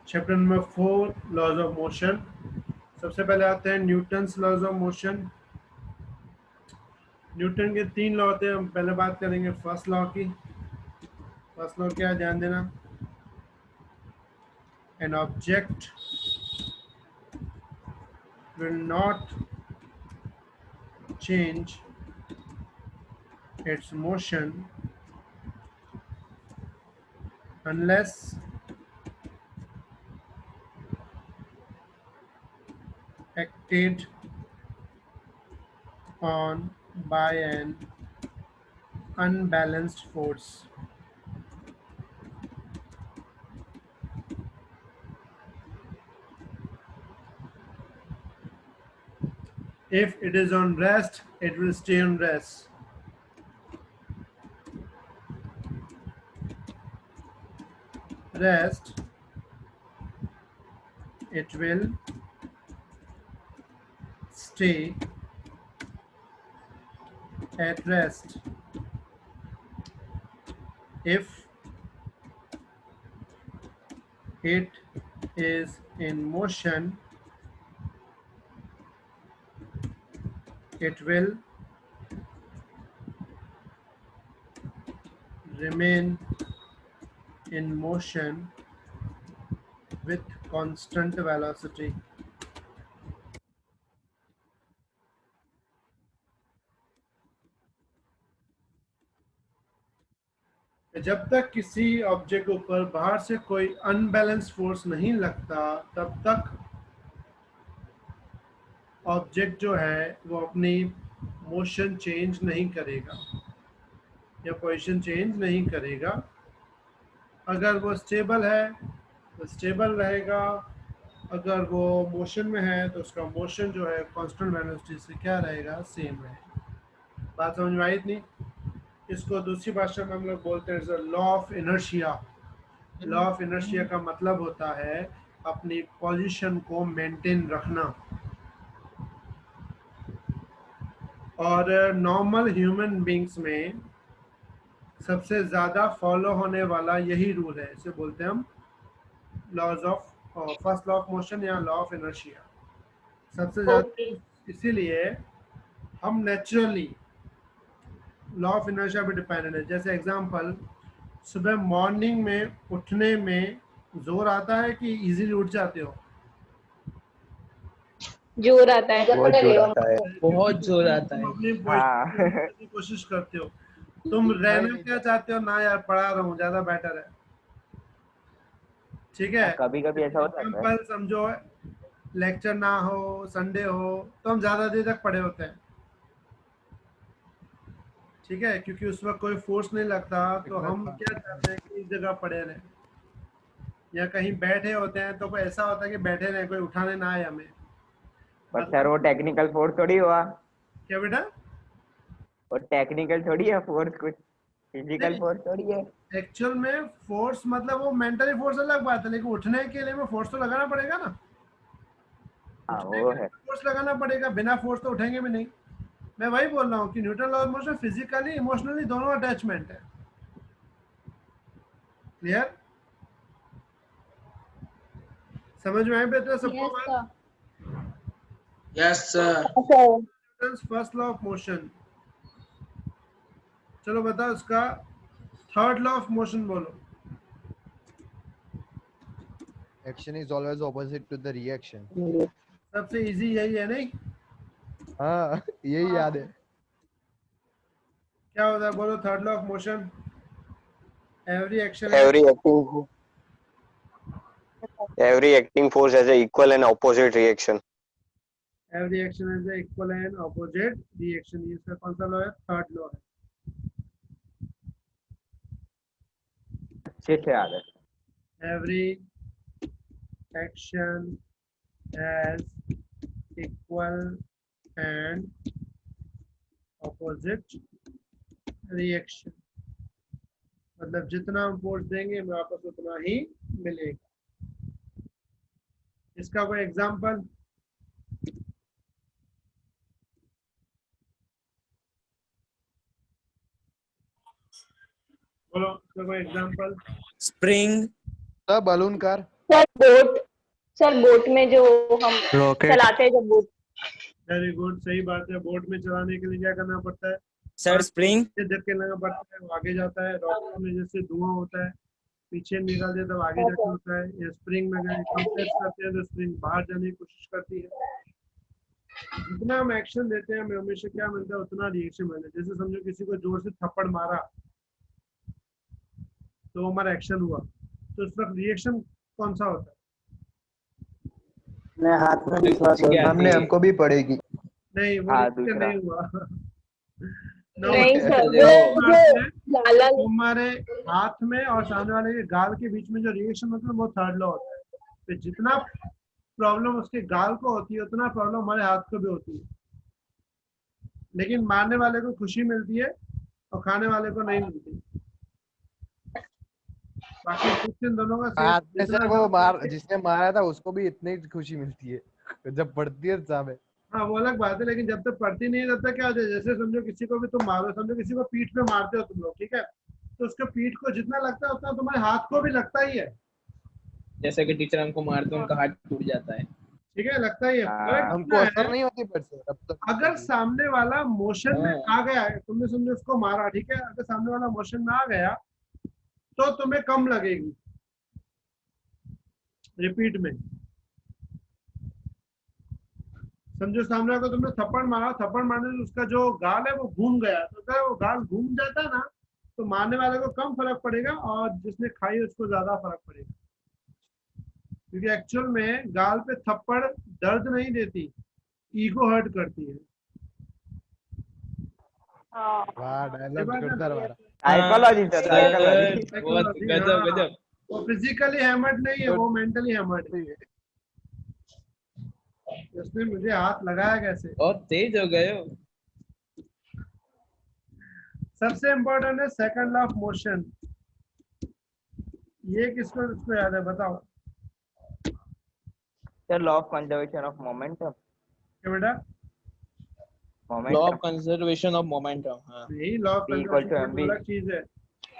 Chapter number 4 laws of motion. सबसे पहले आते हैं Newton's laws of motion. Newton के 3 लॉ होते हैं। हम पहले बात करेंगे फर्स्ट लॉ की। फर्स्ट लॉ क्या है, ध्यान देना। An object will not change its motion unless acted on by an unbalanced force. If it is on rest, it will stay on rest. It will stay at rest. If it is in motion, it will remain in motion with constant velocity. जब तक किसी object के ऊपर बाहर से कोई unbalance force नहीं लगता, तब तक ऑब्जेक्ट जो है वो अपनी मोशन चेंज नहीं करेगा या पोजीशन चेंज नहीं करेगा। अगर वो स्टेबल है तो स्टेबल रहेगा, अगर वो मोशन में है तो उसका मोशन जो है कांस्टेंट वेलोसिटी से क्या रहेगा, सेम रहेगा। बात समझ में आई इतनी? इसको दूसरी भाषा में हम लोग बोलते हैं law of inertia. Law of inertia का मतलब होता है अपनी पोजीशन को मेंटेन रखना। और नॉर्मल ह्यूमन बींग्स में सबसे ज़्यादा फॉलो होने वाला यही रूल है। इसे बोलते हैं हम laws of first law of motion या लॉ ऑफ इनर्शिया। सबसे ज़्यादा इसीलिए हम नेचुरली लॉ ऑफ इनर्शिया पे डिपेंडेंट है। जैसे एग्जांपल, सुबह मॉर्निंग में उठने में जोर आता है कि इजीली उठ जाते हो? जोर आता है, बहुत जोर आता है। बहुत जोर आता है। अपनी हाँ। करने की कोशिश करते हो। तुम रहना क्या चाहते हो? ना यार, पढ़ा रहा हूँ, ज्यादा बेटर है। ठीक है, कभी कभी ऐसा होता है। एग्जांपल समझो, लेक्चर ना हो, संडे हो, तो हम ज्यादा देर तक पढ़े होते हैं। ठीक है, क्योंकि उस वक्त कोई फोर्स नहीं लगता, तो हम क्या चाहते हैं कि इस जगह पड़े रहें। या कहीं बैठे होते हैं तो कोई ऐसा होता है कि बैठे रहें, कोई उठाने ना आए हमें। पर सर वो टेक्निकल फोर्स थोड़ी हुआ। क्या बेटा? वो टेक्निकल थोड़ी है फोर्स, कुछ फिजिकल फोर्स थोड़ी है। एक्चुअल में फोर्स मतलब वो मेंटली फोर्स अलग बात है, लेकिन उठने के लिए में फोर्स तो लगाना पड़ेगा ना। हाँ वो है। फोर्स लगाना पड़ेगा, बिना फोर्स तो उठेंगे भी नहीं। मैं वही बोल रहा हूँ कि Newton law of motion physically emotionally दोनों अटैचमेंट है। क्लियर? समझ में आए बेटा सबको बात? Yes sir. Newton's first law of motion. चलो बताओ उसका थर्ड लॉ ऑफ मोशन बोलो। Action is always opposite to the reaction. सबसे इजी यही है नहीं? हाँ, यही याद है। क्या होता है बोलो? Third law of motion, every acting force has an equal and opposite reaction. every action has an equal and opposite reaction। ये इसका कौन सा लॉ है? थर्ड लॉ है। अच्छे से याद है। Every action has equal and opposite reaction। मतलब जितना हम फोर्स देंगे हमें वापस उतना ही मिलेगा। इसका कोई एग्जांपल? बोलो, इसका कोई example? Spring. The balloon car. Sir boat, sir boat में जो हम रॉकेट। चलाते हैं जब बोट। वेरी गुड, सही बात है। बोट में चलाने के लिए क्या करना पड़ता है? Sir spring. धक्के लगाना पड़ता है, वो आगे जाता है। रॉकेट में जैसे धुआं होता है, पीछे निकाल दे तब आगे जाके होता है। या स्प्रिंग में अगर कंप्रेस करते हैं तो स्प्रिंग बाहर जाने की कोशिश करती है। जितना हम एक्शन देते हैं हमें हमेशा क्या मिलता है, उतना रिएक्शन मिलता है। जैसे समझो किसी को जोर से थप्पड़ मारा तो हमारा एक्शन हुआ, तो उस वक्त रिएक्शन कौन सा होता है? हाथ में विश्वास हो गया। हमने हमको भी पड़ेगी। नहीं, वो हाँ, reaction दूसरा। नहीं हुआ। ना नहीं वो सर, हाथ वो में, लाला तुम्हारे हाथ में और सामने वाले के गाल के बीच में जो रिएक्शन होता है वो थर्ड लॉ होता है। तो जितना प्रॉब्लम उसके गाल को होती है उतना प्रॉब्लम हमारे हाथ को भी होती है। लेकिन मारने वाले को खुशी मिलती है और खाने वाले को नहीं मिलती। बाकी क्वेश्चन दोनों का बाद में जितना सर वो जिसने मारा था उसको भी इतनी ही खुशी मिलती है जब पड़ती है सामने। हाँ, वो अलग बात है। लेकिन जब तक पड़ती नहीं है तब तक क्या होता है, जैसे समझो किसी को भी तुम मारो, समझो किसी को पीठ पे मारते हो तुम लोग, ठीक है, तो उसके पीठ को जितना लगता है उतना तुम्हारे हाथ को भी लगता ही है। जैसे कि टीचर हमको मारते हैं, उनका हाथ टूट जाता है। ठीक है, लगता ही है। फर्क हमको इतना असर है, नहीं होती पर सर अब तक। अगर सामने वाला मोशन में आ गया है, तुमने समझो उसको मारा, ठीक है, अगर सामने वाला मोशन में आ गया तो तुम्हें कम लगेगी रिपीट में। समझो सामने वाले को तुमने थप्पड़ मारा, थप्पड़ मारने से उसका जो गाल है वो घूम गया, तो अगर वो गाल घूम जाता है ना तो मारने वाले को कम फर्क पड़ेगा और जिसने खाई उसको ज्यादा फर्क पड़ेगा। क्योंकि एक्चुअल में गाल पे थप्पड़ दर्द नहीं देती, ईगो हर्ट करती है। हाँ वाह, डायलॉग जोरदार मारा। Psychology sir, psychology. बहुत गजब गजब। वो फिजिकली हैमर्ड नहीं है, वो मेंटली हैमर्ड है। उसने मुझे हाथ लगाया कैसे? बहुत तेज हो गए हो। सबसे इम्पोर्टेंट है सेकंड लॉ ऑफ मोशन। ये किसको याद है बताओ? Sir law of conservation of momentum. क्या बेटा? Law of conservation of momentum. हाँ, यही law of P equal to conservation mv। अलग चीज है।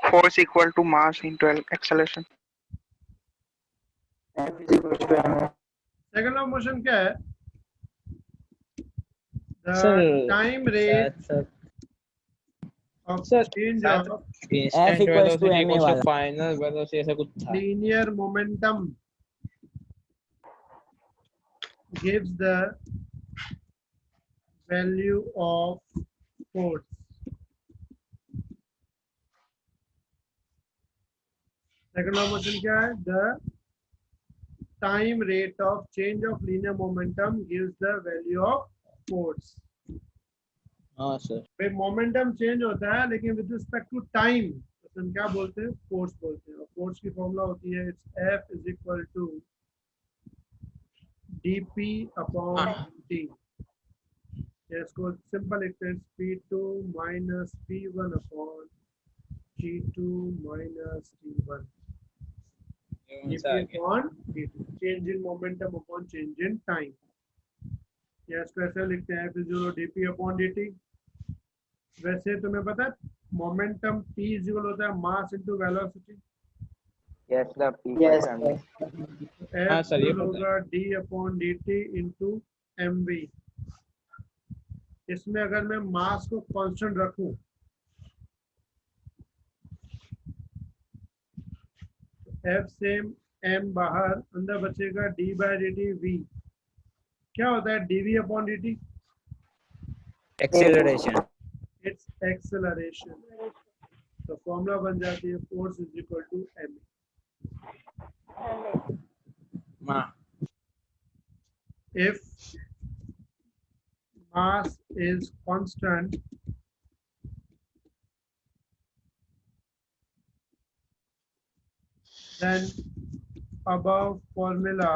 Force equal to mass into acceleration. Second law of motion क्या है? Sir time rate of sir, change शायद of F equals to ma वाला। Final velocity ऐसा कुछ था। linear momentum gives the value of force. Second law of motion क्या है? The time rate of change of linear momentum gives the value of force. हाँ sir. भाई momentum change होता है लेकिन विद रिस्पेक्ट टू टाइम तो हम क्या बोलते हैं? फोर्स बोलते हैं। और फोर्स की फॉर्मूला होती है it's F is equal to dp upon dt। इसको सिंपल लिखते हैं p2 minus p1 upon g2 minus t1 dp upon dt। Change in momentum upon change in time. या इसको ऐसे लिखते हैं F is equal to dp upon dt। वैसे तुम्हें पता है मोमेंटम p इज इक्वल होता है mass into velocity. Yes sir, P equal to mv। हाँ F सर, ये होगा d upon dt into mv। इसमें अगर मैं मास को कांस्टेंट रखूं F से m बाहर, अंदर बचेगा d बाय dt v। क्या होता है dv upon dt? Acceleration. It's acceleration. तो फॉर्मूला बन जाती है force is equal to m। If mass is constant, then above formula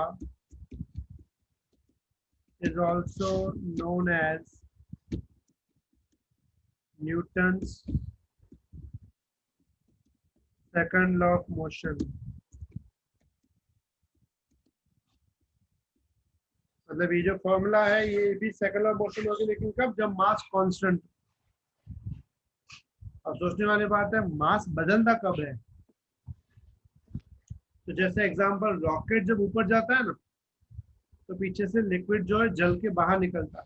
is also known as Newton's second law of motion। मतलब ये जो फॉर्मूला है ये भी सेकंड लॉ ऑफ मोशन होगी, लेकिन कब? जब मास कांस्टेंट। अब सोचने वाली बात है मास बदलता कब है? तो जैसे एग्जांपल, रॉकेट जब ऊपर जाता है ना, तो पीछे से लिक्विड जो है जल के बाहर निकलता है,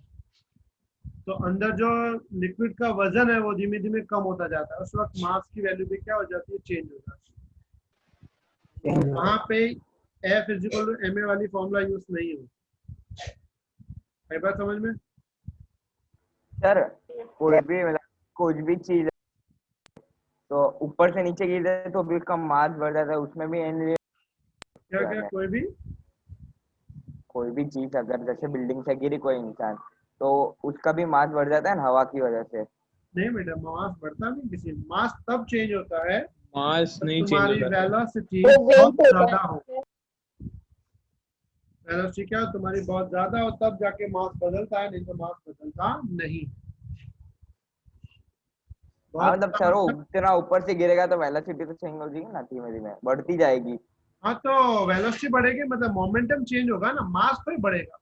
तो अंदर जो लिक्विड का वजन है वो धीमे धीमे कम होता जाता है, उस वक्त मास की वैल्यू भी क्या हो जाती है, चेंज हो जाती है। वहां पे F = ma वाली फॉर्मूला यूज नहीं हो। है बात समझ में? सर कोई भी चीज तो ऊपर से नीचे गिर जाए तो भी उसका मास बढ़ जाता है, उसमें भी क्या क्या कोई भी चीज अगर जैसे बिल्डिंग से गिरी कोई इंसान तो उसका भी मास बढ़ जाता है ना हवा की वजह से। नहीं बेटा, मास बढ़ता नहीं, किसी मास तब चेंज होता है मास नहीं चेंज तुम्हारी होता। वेलोसिटी वो बहुत weight होता ज्यादा हो। वेलोसिटी क्या हो तुम्हारी बहुत ज्यादा हो, तब जाके मास बदलता है, नहीं तो मास बदलता नहीं। मतलब सर वो इतना ऊपर से गिरेगा तो वेलोसिटी तो चेंज हो जाएगी ना, धीमे धीमे बढ़ती जाएगी। हाँ तो वेलोसिटी बढ़ेगी मतलब मोमेंटम चेंज होगा ना, मास तो ही बढ़ेगा।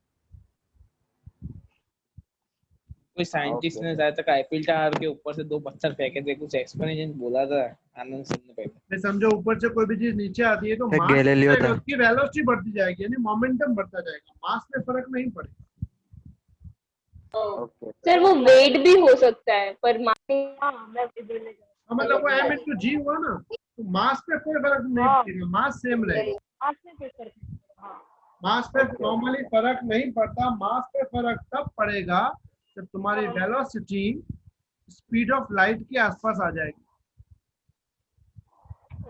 कोई साइंटिस्ट ने शायद तक आईफिल टावर के ऊपर से 2 पत्थर फेंके थे, कुछ एक्सप्लेनेशन बोला था आनंद सिंह ने पहले। समझो ऊपर से कोई भी चीज नीचे आती है तो मास गैलीलियो था। उसकी वेलोसिटी बढ़ती जाएगी, यानी मोमेंटम बढ़ता जाएगा, मास में फर्क नहीं पड़ेगा। ओके सर वो वेट भी हो सकता है पर मतलब वो m/g हुआ ना, तो मास पे कोई फर्क नहीं पड़ेगा, मास सेम रहेगा। मास पे नॉर्मली फर्क नहीं पड़ता, मास पे फर्क तब पड़ेगा जब तुम्हारी वेलोसिटी स्पीड ऑफ लाइट के आसपास आ जाएगी।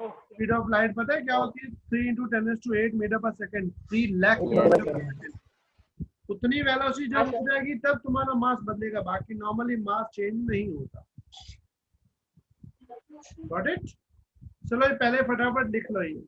स्पीड ऑफ लाइट पता है क्या होती है? 3 × 10⁸ मीटर पर सेकंड, 3 लाख किलोमीटर पर सेकंड। उतनी वेलोसिटी जब हो जाएगी तब तुम्हारा मास बदलेगा, बाकी नॉर्मली मास चेंज नहीं होता। Got it? चलो ये पहले फटाफट लिख लो ये।